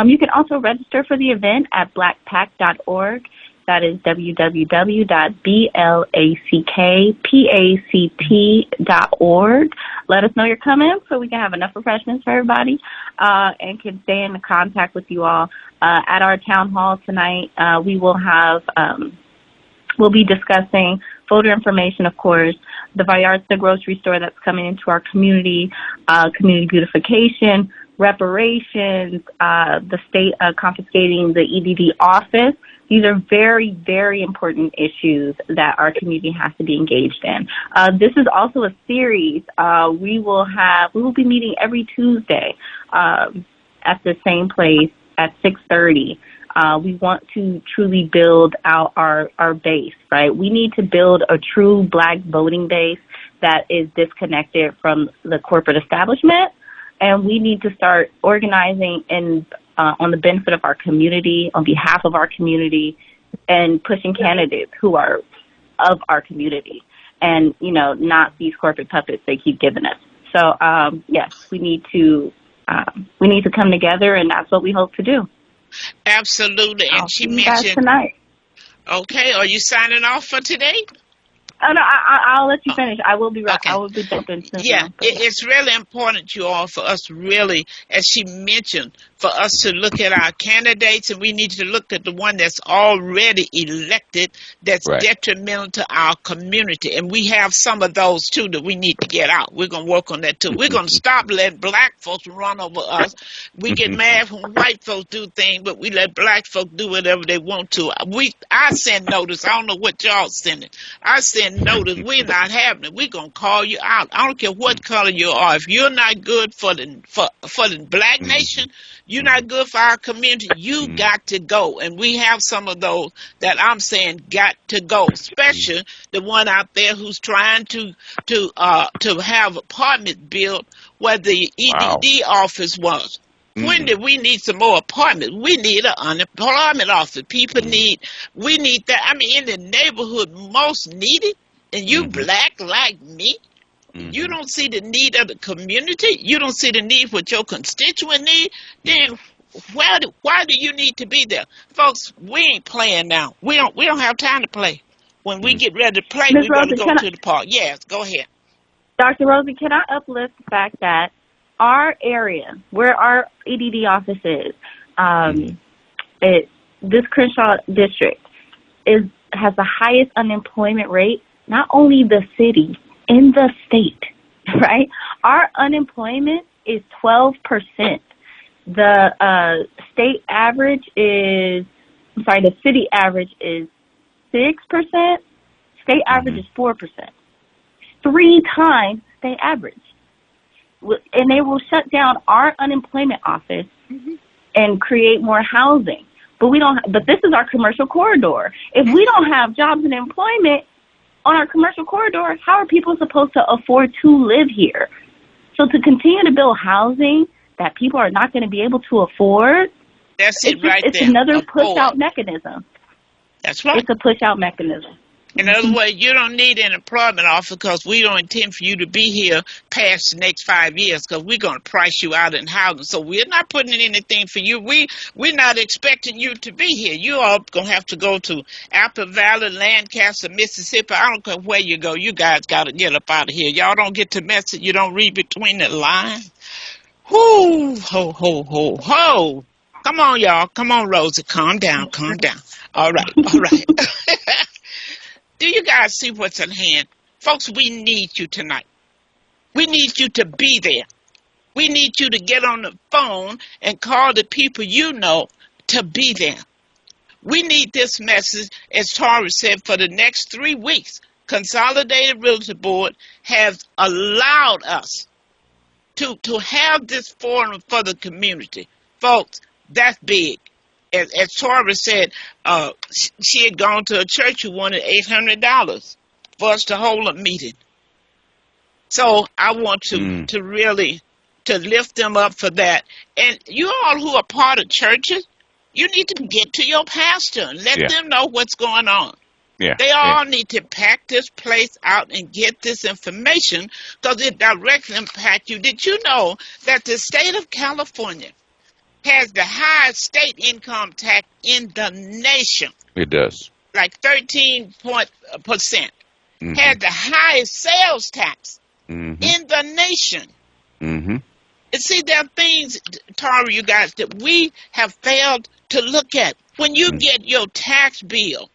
You can also register for the event at blackpact.org. That is www.blackpact.org. Let us know you're coming so we can have enough refreshments for everybody and can stay in contact with you all. At our town hall tonight, we'll be discussing voter information, of course, the Vallarta grocery store that's coming into our community, community beautification, reparations, the state confiscating the EDD office. These are very, very important issues that our community has to be engaged in. This is also a series. We will be meeting every Tuesday at the same place at 6:30. We want to truly build out our base, right? We need to build a true Black voting base that is disconnected from the corporate establishment, and we need to start organizing on the benefit of our community, on behalf of our community, and pushing candidates who are of our community. and, not these corporate puppets they keep giving us. So, yes, we need to come together, and that's what we hope to do. Absolutely. I'll And she see you guys mentioned, tonight. okay, are you signing off for today? Oh no, I'll let you finish. I will be right. Okay. I will be jumping soon. Yeah, it's really important, you all, for us really, as she mentioned, for us to look at our candidates, and we need to look at the one that's already elected that's Right. detrimental to our community. And we have some of those, too, that we need to get out. We're going to work on that, too. We're going to stop letting black folks run over us. We get mad when white folks do things, but we let black folks do whatever they want to. I send notice. I don't know what y'all sending. I send notice. We're not having it. We're going to call you out. I don't care what color you are. If you're not good for the black nation, you're not good for our community, you got to go. And we have some of those that I'm saying got to go, especially the one out there who's trying to have apartments built where the EDD office was. When did we need some more apartments? We need an unemployment office. We need that. I mean, in the neighborhood most needed, and you black like me, you don't see the need of the community, you don't see the need what your constituent need, then why do you need to be there? Folks, we ain't playing now. We don't have time to play. When we get ready to play, we're going to go to the park. Yes, go ahead. Dr. Rosie, can I uplift the fact that our area, where our EDD office is, this Crenshaw district has the highest unemployment rate, not only the city, in the state, right? Our unemployment is 12%. The state average the city average is 6%. State average is 4%. 3 times state average. And they will shut down our unemployment office and create more housing. But this is our commercial corridor. If we don't have jobs and employment on our commercial corridor, how are people supposed to afford to live here? So to continue to build housing that people are not going to be able to afford, it's another push-out mechanism. That's right. It's a push-out mechanism. In other words, you don't need an employment offer because we don't intend for you to be here past the next 5 years because we're going to price you out in housing. So we're not putting in anything for you. We're not expecting you to be here. You all going to have to go to Apple Valley, Lancaster, Mississippi. I don't care where you go. You guys got to get up out of here. Y'all don't get the message. You don't read between the lines. Whoo, ho, ho, ho, ho. Come on, y'all. Come on, Rosie. Calm down. Calm down. All right. All right. Do you guys see what's at hand? Folks, we need you tonight. We need you to be there. We need you to get on the phone and call the people you know to be there. We need this message, as Tara said, for the next 3 weeks. Consolidated Realty Board has allowed us to have this forum for the community. Folks, that's big. As Tora said, she had gone to a church who wanted $800 for us to hold a meeting. So I want to really to lift them up for that. And you all who are part of churches, you need to get to your pastor and let them know what's going on. Yeah, they all need to pack this place out and get this information because it directly impacts you. Did you know that the state of California has the highest state income tax in the nation? It does. Like 13%. Has the highest sales tax in the nation. And see, there are things, Tara, you guys, that we have failed to look at. When you get your tax bill,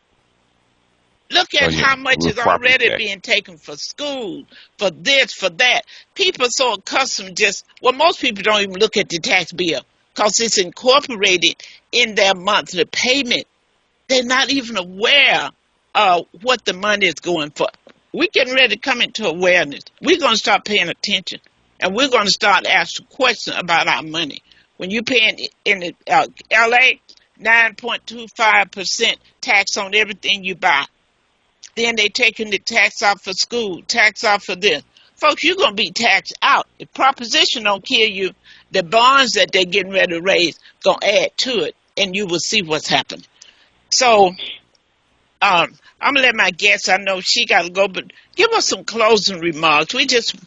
look at how much is already being taken for school, for this, for that. People are so accustomed most people don't even look at the tax bill because it's incorporated in their monthly payment. They're not even aware of what the money is going for. We're getting ready to come into awareness. We're going to start paying attention, and we're going to start asking questions about our money. When you're paying in the, L.A., 9.25% tax on everything you buy. Then they taking the tax off for school, tax off for this. Folks, you're going to be taxed out. If Proposition don't kill you, the bonds that they're getting ready to raise going to add to it, and you will see what's happening. So I'm gonna let my guest. I know she got to go, but give us some closing remarks.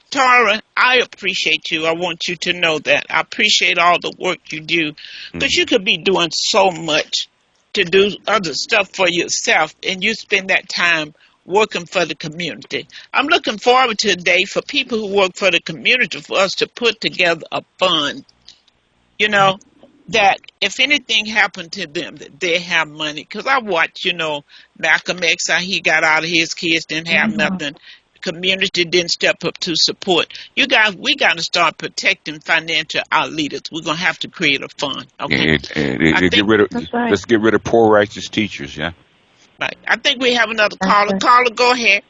Tara, I appreciate you. I want you to know that I appreciate all the work you do, because you could be doing so much to do other stuff for yourself, and you spend that time working for the community. I'm looking forward to a day for people who work for the community for us to put together a fund. You know, that if anything happened to them, that they have money. Because I watched, Malcolm X, how he got out of his kids, didn't have nothing. The community didn't step up to support. You guys, we got to start protecting financial our leaders. We're going to have to create a fund. Okay. Let's get rid of poor righteous teachers, yeah? Right. I think we have another caller. Caller, go ahead.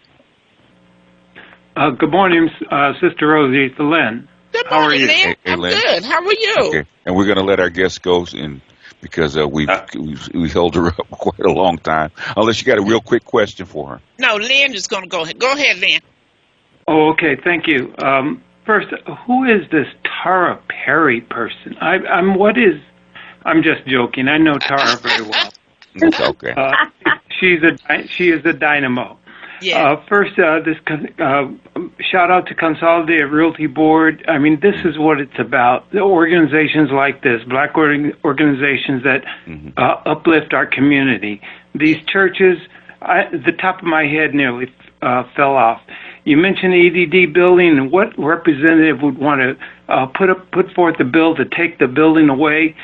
Good morning, Sister Rosie. It's Lynn. Good morning, How are you? Lynn. I'm Lynn. good. How are you? Okay. And we're going to let our guest go because we've held her up quite a long time. Unless you got a real quick question for her. No, Lynn is going to go ahead. Go ahead, Lynn. Oh, okay. Thank you. First, who is this Tara Perry person? I'm just joking. I know Tara very well. It's okay. She is a dynamo. Yeah. First, this shout out to Consolidated Realty Board. I mean, this is what it's about. The organizations like this, black organizations that uplift our community. These churches, the top of my head nearly fell off. You mentioned the EDD building, and what representative would want to put forth a bill to take the building away?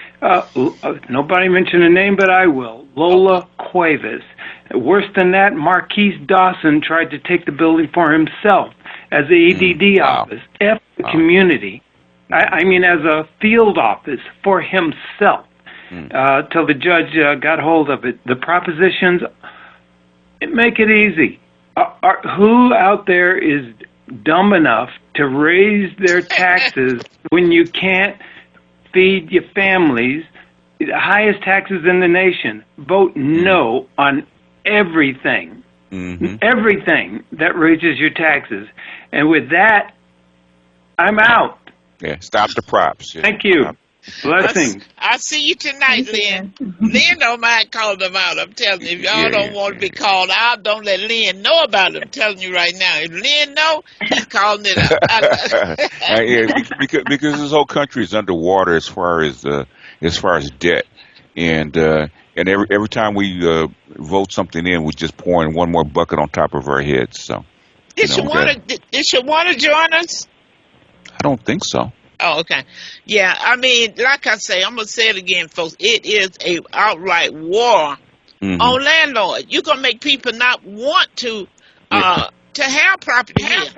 Nobody mentioned a name, but I will. Lola Cuevas. Worse than that, Marquise Dawson tried to take the building for himself as the EDD office. F the community. I mean, as a field office for himself. Till the judge got hold of it. The propositions, make it easy. Who out there is dumb enough to raise their taxes when you can't feed your families? The highest taxes in the nation. Vote no on everything. Everything that raises your taxes. And with that, I'm out. Yeah, stop the props. Yeah. Thank you. Blessings. I'll see you tonight, Lynn. Lynn don't mind calling them out. I'm telling you, if y'all don't want to be called out, don't let Lynn know about it. I'm telling you right now. If Lynn know, he's calling it out. because this whole country is underwater as far as debt, and every time we vote something in, we're just pouring one more bucket on top of our heads. So, did you want to join us? I don't think so. Oh, okay. Yeah, I mean, like I say, I'm going to say it again, folks. It is a outright war on landlords. You're going to make people not want to have property here.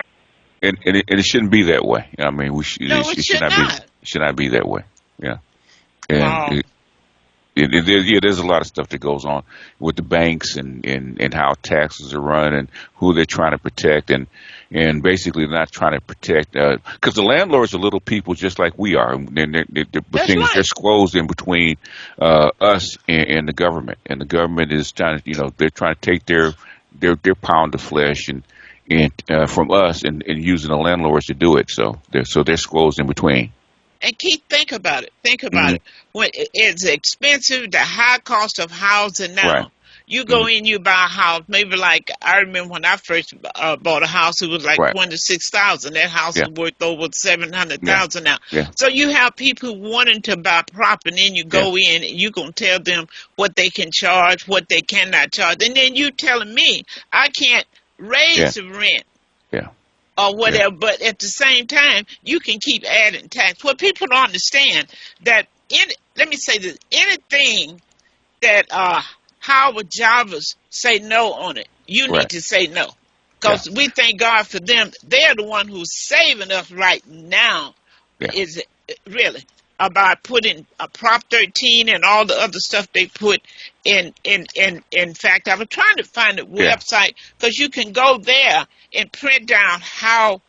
And it shouldn't be that way. I mean, it should not be that way. Yeah. And there's a lot of stuff that goes on with the banks and how taxes are run and who they're trying to protect and basically not trying to protect because the landlords are little people just like we are, and they're squoze in between us and the government, and the government is trying to they're trying to take their pound of flesh and from us and using the landlords to do it. So they're squoze in between. And think about it. Think about it. When it's expensive, the high cost of housing now. Right. You go in, you buy a house. Maybe like I remember when I first bought a house, it was like $26,000. That house is worth over $700,000 now. Yeah. So you have people wanting to buy property, and then you go in, and you're gonna tell them what they can charge, what they cannot charge, and then you telling me I can't raise the rent. Yeah. Or whatever, but at the same time, you can keep adding tax. What people don't understand that let me say this: anything that Howard Jarvis say no on it, you need to say no, because we thank God for them. They're the one who's saving us right now. Is it really about putting a Prop 13 and all the other stuff they put in fact, I was trying to find a website because you can go there and print down how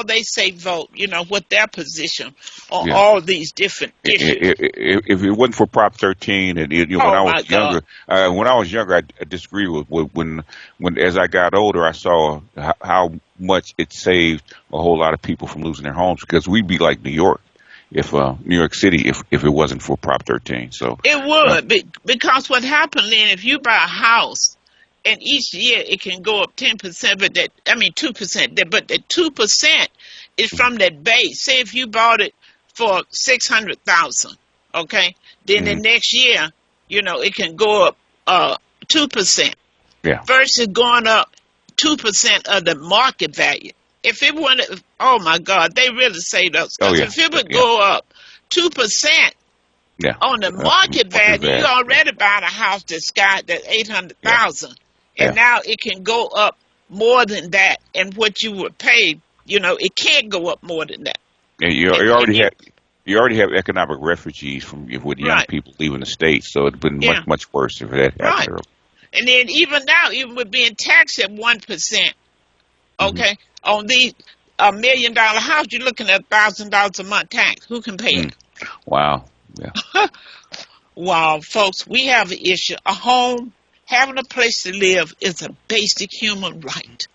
they say vote, what their position on all these different issues. If it wasn't for Prop 13 and when I was younger, I disagree with when as I got older, I saw how much it saved a whole lot of people from losing their homes, because we'd be like New York. If New York City, if it wasn't for Prop 13, so it would because what happened then, if you buy a house and each year it can go up 10%, but 2%. But the 2% is from that base. Say if you bought it for 600,000, okay, then the next year, it can go up 2%. Yeah. Versus going up 2% of the market value. If it went, oh my God, they really saved us. Because if it would go up 2%. Yeah. On the market value, you already bought a house that's 800,000, and now it can go up more than that. And what you would pay, it can't go up more than that. Yeah, you already have economic refugees with young people leaving the state, so it'd been much worse if that happened early. And then even now, even with being taxed at 1%, okay, on the $1 million house, you're looking at $1,000 a month tax. Who can pay it? Wow. Yeah. Wow, folks, we have an issue. A home, having a place to live is a basic human right.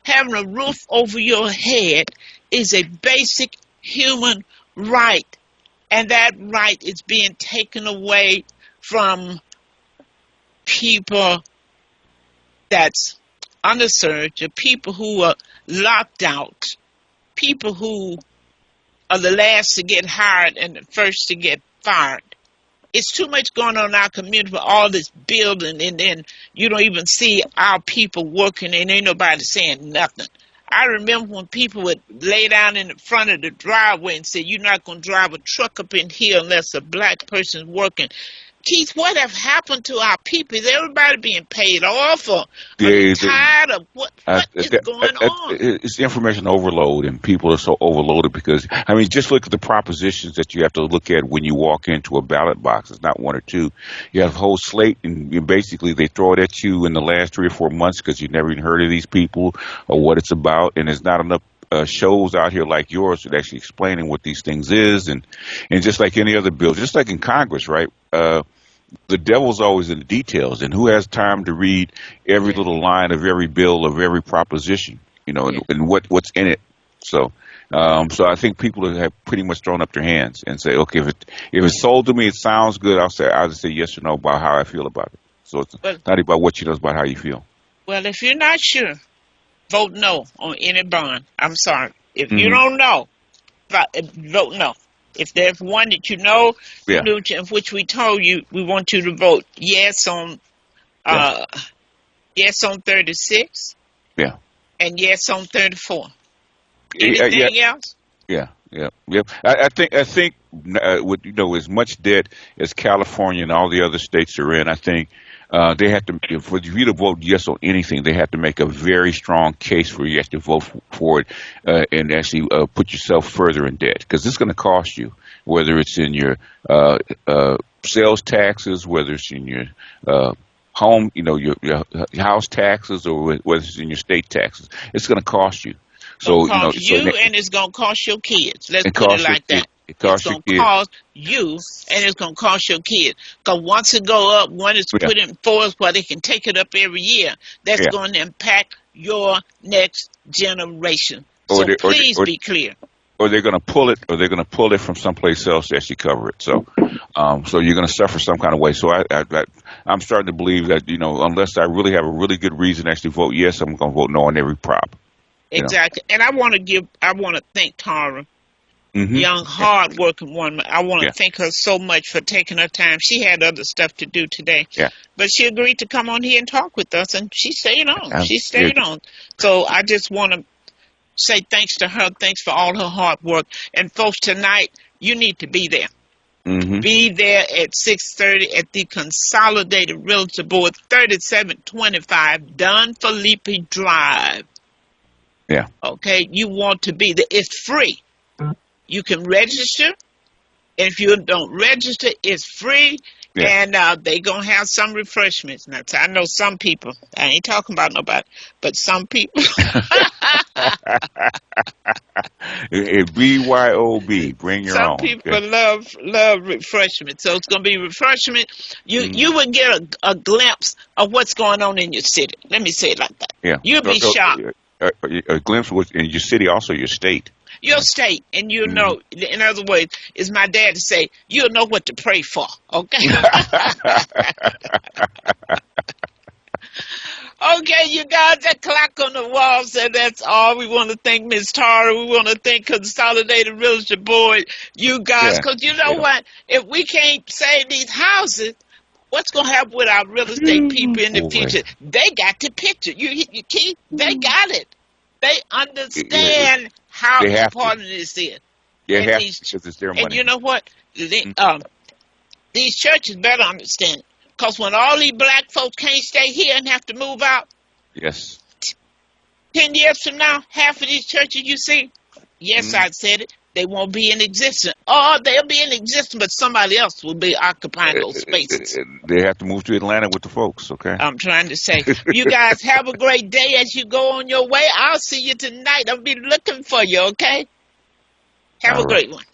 Having a roof over your head is a basic human right. And that right is being taken away from people that's underserved, the people who are locked out, people who are the last to get hired and the first to get fired. It's too much going on in our community with all this building, and then you don't even see our people working, and ain't nobody saying nothing. I remember when people would lay down in the front of the driveway and say, "You're not going to drive a truck up in here unless a black person's working." Keith, what have happened to our people? Is everybody being paid off, or are you tired of what is going on? It's information overload, and people are so overloaded because, just look at the propositions that you have to look at when you walk into a ballot box. It's not one or two. You have a whole slate, and basically they throw it at you in the last 3 or 4 months because you've never even heard of these people or what it's about, and there's not enough shows out here like yours that actually explaining what these things is, and just like any other bill, just like in Congress, right? The devil's always in the details, and who has time to read every little line of every bill, of every proposition, and what's in it. So I think people have pretty much thrown up their hands and say, okay, if it's sold to me, it sounds good. I'll just say yes or no about how I feel about it. So it's not about what you know, it's about how you feel. Well, if you're not sure, vote no on any bond. I'm sorry. If you don't know, vote no. If there's one that you know, in which we told you, we want you to vote yes on 36. Yeah. And yes on 34. Anything else? Yeah. I think with as much debt as California and all the other states are in, I think they have to, for you to vote yes on anything, they have to make a very strong case for you to vote for it and actually put yourself further in debt, because it's going to cost you, whether it's in your sales taxes, whether it's in your home, your house taxes, or whether it's in your state taxes. It's going to cost you. So and it's going to cost your kids. Let's put it like that. It's going to cost you, and it's going to cost your kids. Because once it go up, when it's put in force where they can take it up every year, that's going to impact your next generation. So please be clear. Or they're going to pull it, from someplace else to actually cover it. So, so you're going to suffer some kind of way. So I'm starting to believe that unless I really have a really good reason to actually vote yes, I'm going to vote no on every prop. Exactly. And I want to thank Tara. Young, hard-working woman. I want to thank her so much for taking her time. She had other stuff to do today. Yeah. But she agreed to come on here and talk with us, and she stayed on. She stayed on. So I just want to say thanks to her. Thanks for all her hard work. And, folks, tonight, you need to be there. Be there at 6:30 at the Consolidated Realtor Board, 3725 Don Felipe Drive. Yeah. Okay? You want to be there. It's free. You can register. If you don't register, it's free. Yeah. And they're going to have some refreshments. Now, I know some people, I ain't talking about nobody, but some people. BYOB, bring your own. Some people love refreshments. So it's going to be refreshment. You would get a glimpse of what's going on in your city. Let me say it like that. Yeah. You'll be shocked. A glimpse of in your city, also your state. Your state, and you know, in other words, is my dad to say, you'll know what to pray for, okay? Okay, you guys, that clock on the wall said that's all. We want to thank Ms. Tara. We want to thank Consolidated Realty Board, you guys, Yeah. because you know Yeah. what? If we can't save these houses, what's going to happen with our real estate people in the Boy. future? They got the picture. You Keith, they got it. They Yeah, understand how they have to. important this is. They And have to because it's their and money. you know what? These churches better understand it. Because when all these black folks can't stay here and have to move out, Yes. 10 years from now, half of these churches you see, yes, Mhm. I said it, they won't be in existence. Or they'll be in existence, but somebody else will be occupying those spaces. They have to move to Atlanta with the folks. Okay. I'm trying to say, you guys have a great day as you go on your way. I'll see you tonight. I'll be looking for you, okay? Have All a right. great one.